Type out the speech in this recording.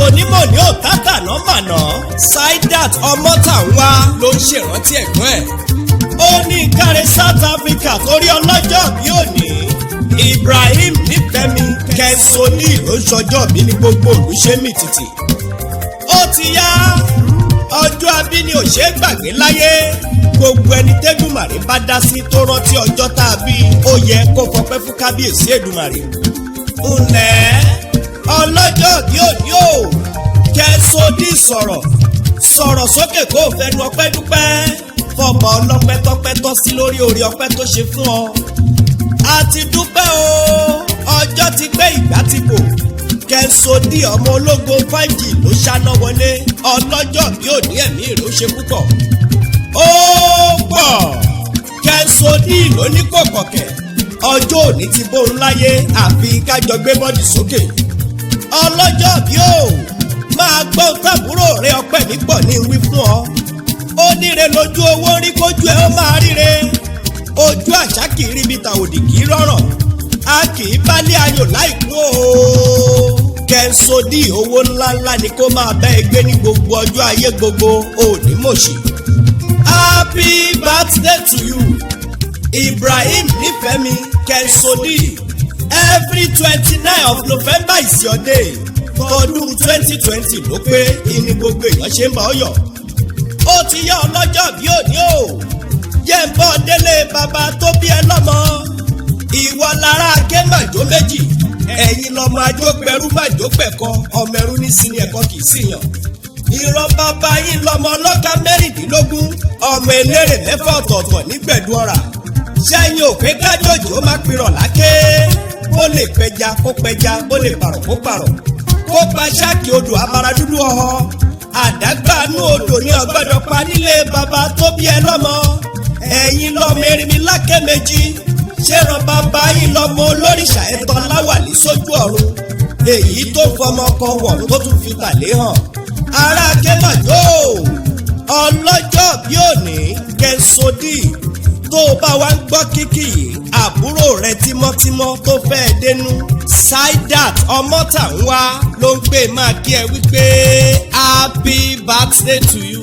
onímọ̀ ní òtátà náà mànà Saidat Ọmọ́tànwá ló ń ṣèrántí ẹ̀gbọ́n ẹ̀. ó ní káre South Africa torí ọlọ́jọ́ bí òní Ibrahim Nífẹ̀mí Kẹ́ńsóní ló ń ṣọjọ́ bí ní gbogbo olùṣẹ́mì títì. ó ti yá ọjọ́ abíní ò ṣeé gbàgbé láyé gbogbo ẹni tẹ́dùmàrè bá dá sí tó rántí ọjọ́ tá a bí ó yẹ kó fọpẹ́ fún kábíyèsí Èdùmàrè. ǹlẹ́ ọlọ́jọ́ bí òní o Kẹ́ńsóní sọ̀rọ̀ sókè kó o fẹnu ọpẹ́ dúpẹ́ fọmọ ọlọ́pẹ́ tọ́pẹ́ tọ́ sí lórí oore ọpẹ́ tó ṣe fún ọ. a ti dúpẹ́ o ọjọ́ ti pé ìgbà ti bò Kẹ́ńsóní ọmọ ológo 5G ló ṣáná wọlé ọlọ́jọ́ bí òní ẹ̀mí rẹ̀ ó ṣe púpọ̀. ó pọ̀ Kẹ́ńsóní ló ní kò kọ̀kẹ́ ọjọ́ òní ti bóun láyé àfi kájọ gbé bọ́dì sókè. ọlọ́jọ́ bí ó máa gbọ́ tàbúrò rẹ ọpẹ́ mi pọ̀ ní wí fún ọ. ó níre lójú owó rí kójú ẹ ó máa ríre ojú àṣà kì í rí bí tàòdì kì í rọrọ̀ a kì í bálé ayò láìkú o. Kẹ́ńsóní owó ńláńlá ni kó máa bẹ́ ẹ gbé ní gbogbo ọjọ́ ayé gbogbo òní mọ̀ṣì. Happy birthday to you Ibrahim Nífẹ̀mí Kẹ́ńsóní. Every 29 of November is your day. tọdún 2020 ló pé ìní gbogbo èèyàn ṣe ń bá ọ yọ̀. ó ti yá ọlọ́jọ́ bí òní o jẹ́ ń bọ́ délé bàbá tó bí ẹ lọ́mọ. ìwọ lára ké màjò méjì ẹ̀yin lọ́mọ ajópẹ̀rú màjò pẹ̀kọ ọmọ ẹrú ní sinmi ẹ̀kọ́ kì í sì yàn. ìran bàbá yín lọ́mọ ọlọ́ka mẹ́rìndínlógún ọmọ eléré mẹ́fà ọ̀tọ̀ọ̀tọ̀ nígbẹ̀dú ọ̀rà. sẹ́yìn òpé kájòjì ó má pirọ̀ láké bó lè pẹja kó pẹja bó lè pàrọ̀ kó pàrọ̀ kó pa ṣáàkì odò amaradúdú ọ̀họ́ àdágbàánú odò ní ọgbọ́dọ̀ pa nílé bàbá tó bí ẹ lọ́mọ. ẹ̀yin lọ́mọ erinmi lákè méjì ṣèràn bàbá yín lọ́mọ olóríṣà ẹ̀tọ́ láwàlí sójú ọ̀run èyí tó fọmọ kan wọ̀ tó tún fi tàlé hàn. ará kẹ́màjò ọlọ́jọ́ bí òní Kẹ́ńsóní tó o bá wá ń gbọ́ kíkì yìí àbúrò rẹ tímọ́tímọ́ tó fẹ́ẹ́ dénú Saidat Ọmọ́tànwá ló ń gbé máa kí ẹ wípé happy birthday to you.